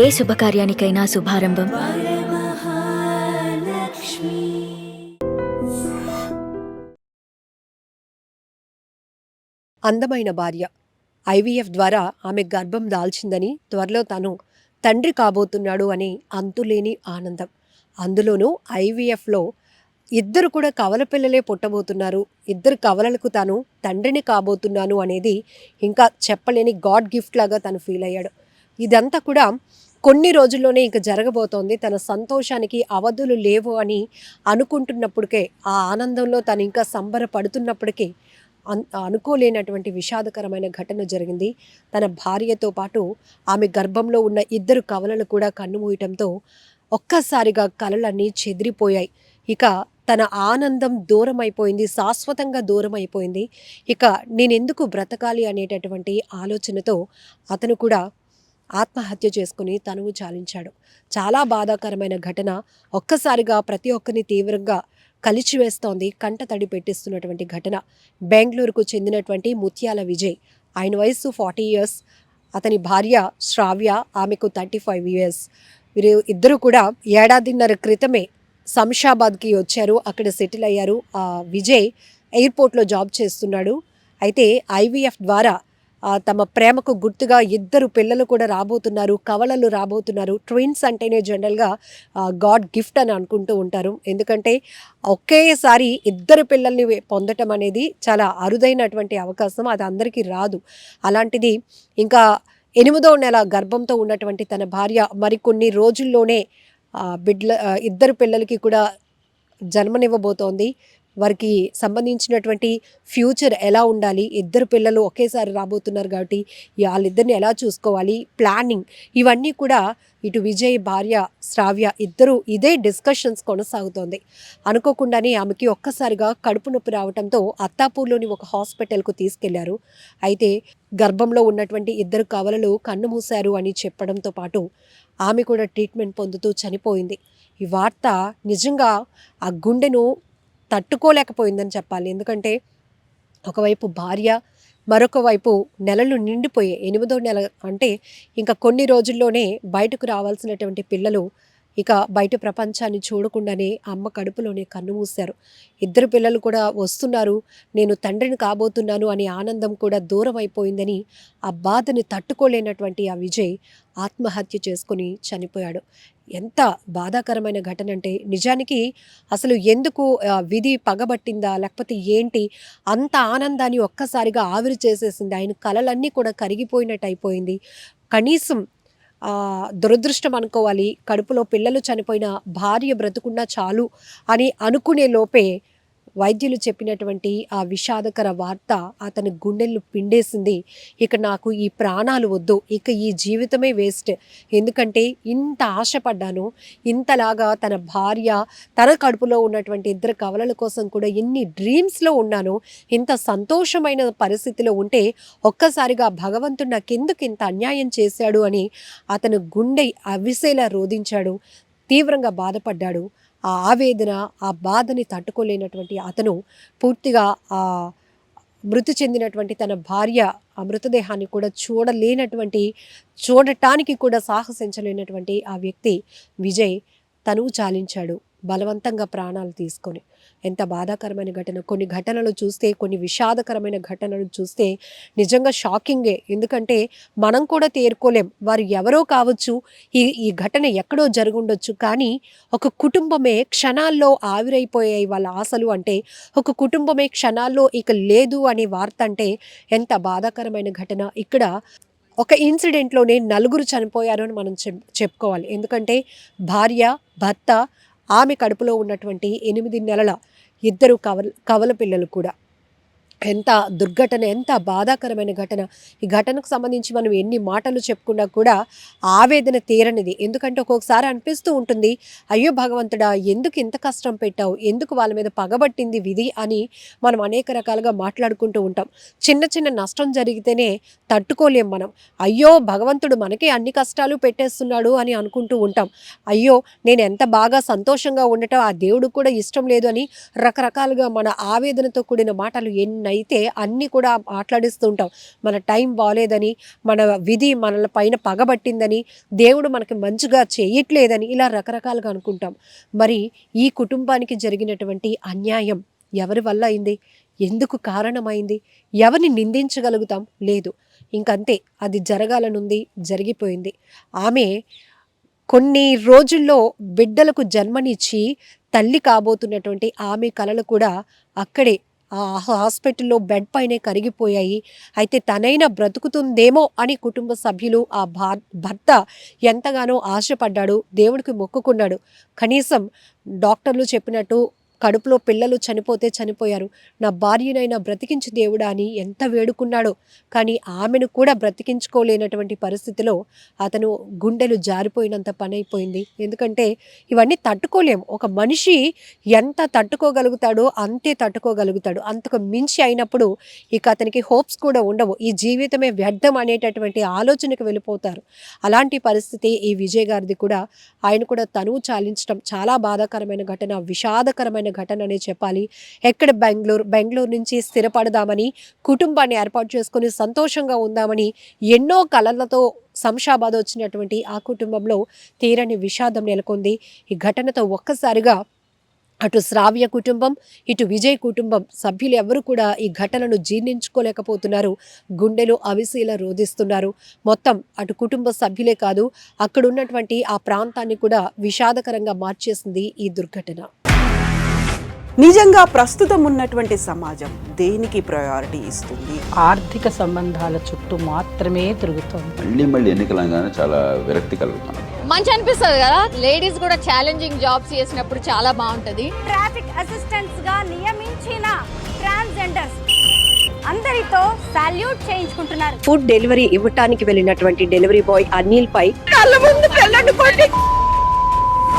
ఏ శుభకార్యానికైనా శుభారంభం అందమైన భార్య ఐవీఎఫ్ ద్వారా ఆమె గర్భం దాల్చిందని, త్వరలో తాను తండ్రి కాబోతున్నాడు అని అంతులేని ఆనందం. అందులోనూ ఐవీఎఫ్లో ఇద్దరు కూడా కవల పిల్లలే పుట్టబోతున్నారు. ఇద్దరు కవలలకు తాను తండ్రిని కాబోతున్నాను అనేది ఇంకా చెప్పలేని గాడ్ గిఫ్ట్ లాగా తను ఫీల్ అయ్యాడు. ఇదంతా కూడా కొన్ని రోజుల్లోనే ఇంక జరగబోతోంది. తన సంతోషానికి అవధులు లేవు అని అనుకుంటున్నప్పటికే, ఆ ఆనందంలో తను ఇంకా సంబరపడుతున్నప్పటికీ అనుకోలేనటువంటి విషాదకరమైన ఘటన జరిగింది. తన భార్యతో పాటు ఆమె గర్భంలో ఉన్న ఇద్దరు కవలలు కూడా కన్నుమూయటంతో ఒక్కసారిగా కలలన్నీ చెదిరిపోయాయి. ఇక తన ఆనందం దూరం అయిపోయింది, శాశ్వతంగా దూరం అయిపోయింది. ఇక నేనెందుకు బ్రతకాలి అనేటటువంటి ఆలోచనతో అతను కూడా ఆత్మహత్య చేసుకుని తనువు చాలించాడు. చాలా బాధాకరమైన ఘటన. ఒక్కసారిగా ప్రతి ఒక్కరిని తీవ్రంగా కలిచివేస్తోంది, కంట తడి పెట్టిస్తున్నటువంటి ఘటన. బెంగళూరుకు చెందినటువంటి ముత్యాల విజయ్, ఆయన వయస్సు 40 ఇయర్స్. అతని భార్య శ్రావ్య, ఆమెకు 35 ఇయర్స్. వీరు ఇద్దరు కూడా ఏడాదిన్నర క్రితమే శంషాబాద్కి వచ్చారు, అక్కడ సెటిల్ అయ్యారు. విజయ్ ఎయిర్పోర్ట్లో జాబ్ చేస్తున్నాడు. అయితే ఐవీఎఫ్ ద్వారా తమ ప్రేమకు గుర్తుగా ఇద్దరు పిల్లలు కూడా రాబోతున్నారు, కవలలు రాబోతున్నారు. ట్విన్స్ అంటేనే జనరల్గా గాడ్ గిఫ్ట్ అని అనుకుంటూ ఉంటారు. ఎందుకంటే ఒకేసారి ఇద్దరు పిల్లల్ని పొందటం అనేది చాలా అరుదైనటువంటి అవకాశం, అది అందరికీ రాదు. అలాంటిది ఇంకా 8వ నెల గర్భంతో ఉన్నటువంటి తన భార్య మరికొన్ని రోజుల్లోనే ఇద్దరు పిల్లలకి కూడా జన్మనివ్వబోతోంది. వారికి సంబంధించినటువంటి ఫ్యూచర్ ఎలా ఉండాలి, ఇద్దరు పిల్లలు ఒకేసారి రాబోతున్నారు కాబట్టి వాళ్ళిద్దరిని ఎలా చూసుకోవాలి, ప్లానింగ్, ఇవన్నీ కూడా ఇటు విజయ్ భార్య శ్రావ్య ఇద్దరు ఇదే డిస్కషన్స్ కొనసాగుతోంది. అనుకోకుండానే ఆమెకి ఒక్కసారిగా కడుపు నొప్పి రావడంతో అత్తాపూర్లోని ఒక హాస్పిటల్కు తీసుకెళ్లారు. అయితే గర్భంలో ఉన్నటువంటి ఇద్దరు కవలలు కన్ను మూశారు అని చెప్పడంతో పాటు ఆమె కూడా ట్రీట్మెంట్ పొందుతూ చనిపోయింది. ఈ వార్త నిజంగా ఆ గుండెను తట్టుకోలేకపోయిందని చెప్పాలి. ఎందుకంటే ఒకవైపు భార్య, మరొక వైపు నెలలు నిండిపోయాయి. 8వ నెల అంటే ఇంకా కొన్ని రోజుల్లోనే బయటకు రావాల్సినటువంటి పిల్లలు ఇక బయట ప్రపంచాన్ని చూడకుండానే అమ్మ కడుపులోనే కన్నుమూశారు. ఇద్దరు పిల్లలు కూడా వస్తున్నారు, నేను తండ్రిని కాబోతున్నాను అనే ఆనందం కూడా దూరం అయిపోయిందని ఆ బాధని తట్టుకోలేనటువంటి ఆ విజయ్ ఆత్మహత్య చేసుకుని చనిపోయాడు. ఎంత బాధాకరమైన ఘటన అంటే, నిజానికి అసలు ఎందుకు విధి పగబట్టిందా లేకపోతే ఏంటి, అంత ఆనందాన్ని ఒక్కసారిగా ఆవిరి చేసేసింది. ఆయన కలలన్నీ కూడా కరిగిపోయినట్టు అయిపోయింది. కనీసం దురదృష్టం అనుకోవాలి, కడుపులో పిల్లలు చనిపోయిన భార్య బ్రతుకున్నా చాలు అని అనుకునే లోపే వైద్యులు చెప్పినటువంటి ఆ విషాదకర వార్త అతని గుండెలు పిండేసింది. ఇక నాకు ఈ ప్రాణాలు వద్దు, ఇక ఈ జీవితమే వేస్ట్. ఎందుకంటే ఇంత ఆశపడ్డాను, ఇంతలాగా తన భార్య, తన కడుపులో ఉన్నటువంటి ఇద్దరు కవలల కోసం కూడా ఎన్ని డ్రీమ్స్లో ఉన్నాను, ఇంత సంతోషమైన పరిస్థితిలో ఉంటే ఒక్కసారిగా భగవంతుడు నాకెందుకు ఇంత అన్యాయం చేశాడు అని అతను గుండె అవిసేలా రోధించాడు, తీవ్రంగా బాధపడ్డాడు. ఆ ఆవేదన, ఆ బాధని తట్టుకోలేనటువంటి అతను పూర్తిగా మృతి చెందినటువంటి తన భార్య ఆ మృతదేహాన్ని కూడా చూడటానికి కూడా సాహసించలేనటువంటి ఆ వ్యక్తి విజయ్ తనువు చాలించాడు, బలవంతంగా ప్రాణాలు తీసుకొని. ఎంత బాధాకరమైన ఘటన. కొన్ని ఘటనలు చూస్తే, కొన్ని విషాదకరమైన ఘటనలు చూస్తే నిజంగా షాకింగే. ఎందుకంటే మనం కూడా తేరుకోలేం, వారు ఎవరో కావచ్చు, ఈ ఘటన ఎక్కడో జరుగుండొచ్చు, కానీ ఒక కుటుంబమే క్షణాల్లో ఆవిరైపోయాయి వాళ్ళ ఆశలు. అంటే ఒక కుటుంబమే క్షణాల్లో ఇక లేదు అనే వార్త అంటే ఎంత బాధాకరమైన ఘటన. ఇక్కడ ఒక ఇన్సిడెంట్లోనే 4 చనిపోయారు అని మనం చెప్పుకోవాలి. ఎందుకంటే భార్య, భర్త, ఆమె కడుపులో ఉన్నటువంటి 8 నెలల ఇద్దరు కవల పిల్లలు కూడా. ఎంత దుర్ఘటన, ఎంత బాధాకరమైన ఘటన. ఈ ఘటనకు సంబంధించి మనం ఎన్ని మాటలు చెప్పుకున్నా కూడా ఆవేదన తీరనిది. ఎందుకంటే ఒక్కొక్కసారి అనిపిస్తూ ఉంటుంది, అయ్యో భగవంతుడా, ఎందుకు ఇంత కష్టం పెట్టావు, ఎందుకు వాళ్ళ మీద పగబట్టింది విధి అని మనం అనేక రకాలుగా మాట్లాడుకుంటూ ఉంటాం. చిన్న చిన్న నష్టం జరిగితేనే తట్టుకోలేం మనం. అయ్యో భగవంతుడు మనకే అన్ని కష్టాలు పెట్టేస్తున్నాడు అని అనుకుంటూ ఉంటాం. అయ్యో నేను ఎంత బాగా సంతోషంగా ఉండటం ఆ దేవుడికి కూడా ఇష్టం లేదు అని రకరకాలుగా మన ఆవేదనతో కూడిన మాటలు అయితే అన్నీ కూడా మాట్లాడిస్తూ ఉంటాం. మన టైం బాలేదని, మన విధి మనల పైన పగబట్టిందని, దేవుడు మనకి మంచిగా చేయట్లేదని ఇలా రకరకాలుగా అనుకుంటాం. మరి ఈ కుటుంబానికి జరిగినటువంటి అన్యాయం ఎవరి వల్ల అయింది? ఎందుకు కారణమైంది? ఎవరిని నిందించగలుగుతాం? లేదు. ఇంకంతే, అది జరగాలనుంది, జరిగిపోయింది. ఆమె కొన్ని రోజుల్లో బిడ్డలకు జన్మనిచ్చి తల్లి కాబోతున్నటువంటి ఆమె కలలు కూడా అక్కడే ఆ హాస్పిటల్లో బెడ్ పైనే కరిగిపోయాయి. అయితే తనైనా బ్రతుకుతుందేమో అని కుటుంబ సభ్యులు, ఆ భర్త ఎంతగానో ఆశపడ్డాడు, దేవుడికి మొక్కుకున్నాడు. కనీసం డాక్టర్లు చెప్పినట్టు కడుపులో పిల్లలు చనిపోతే చనిపోయారు, నా భార్యనైనా బ్రతికించి దేవుడా అని ఎంత వేడుకున్నాడో. కానీ ఆమెను కూడా బ్రతికించుకోలేనటువంటి పరిస్థితిలో అతను గుండెలు జారిపోయినంత పని అయిపోయింది. ఎందుకంటే ఇవన్నీ తట్టుకోలేము. ఒక మనిషి ఎంత తట్టుకోగలుగుతాడో అంతే తట్టుకోగలుగుతాడు. అంతకు మించి అయినప్పుడు ఇక అతనికి హోప్స్ కూడా ఉండవు. ఈ జీవితమే వ్యర్థం అనేటటువంటి ఆలోచనకు వెళ్ళిపోతారు. అలాంటి పరిస్థితి ఈ విజయ్ గారిది కూడా. ఆయన కూడా తనువు చాలించడం చాలా బాధాకరమైన ఘటన, విషాదకరమైన ఘటన అనే చెప్పాలి. ఎక్కడ బెంగళూరు నుంచి స్థిరపడదామని, కుటుంబాన్ని ఏర్పాటు చేసుకుని సంతోషంగా ఉందామని ఎన్నో కలలతో శంషాబాద్ వచ్చినటువంటి ఆ కుటుంబంలో తీరని విషాదం నెలకొంది. ఈ ఘటనతో ఒక్కసారిగా అటు శ్రావ్య కుటుంబం, ఇటు విజయ్ కుటుంబం సభ్యులు ఎవరు కూడా ఈ ఘటనను జీర్ణించుకోలేకపోతున్నారు. గుండెలు అవిసీలా రోధిస్తున్నారు. మొత్తం అటు కుటుంబ సభ్యులే కాదు, అక్కడ ఉన్నటువంటి ఆ ప్రాంతాన్ని కూడా విషాదకరంగా మార్చేసింది ఈ దుర్ఘటన. నిజంగా ప్రస్తుతం ఉన్నటువంటి సమాజం దేనికి ప్రయారిటీ ఇస్తుంది? ఆర్థిక సంబంధాల చుట్టూ మాత్రమే తిరుగుతుంది. మళ్ళీ ఎన్నికలంగానే చాలా విరక్తి కలుగుతాను. మంచి అనిపిస్తుంది కదా, లేడీస్ కూడా ఛాలెంజింగ్ జాబ్స్ చేసినప్పుడు చాలా బాగుంటది. ట్రాఫిక్ అసిస్టెంట్స్ గా నియమించిన ట్రాన్స్జెండర్స్ అందరితో సాల్యూట్ చేయించుకుంటున్నారు. ఫుడ్ డెలివరీ ఇవ్వటానికి వెళ్ళినటువంటి డెలివరీ బాయ్ అనిల్ పై కళ్ళ ముందు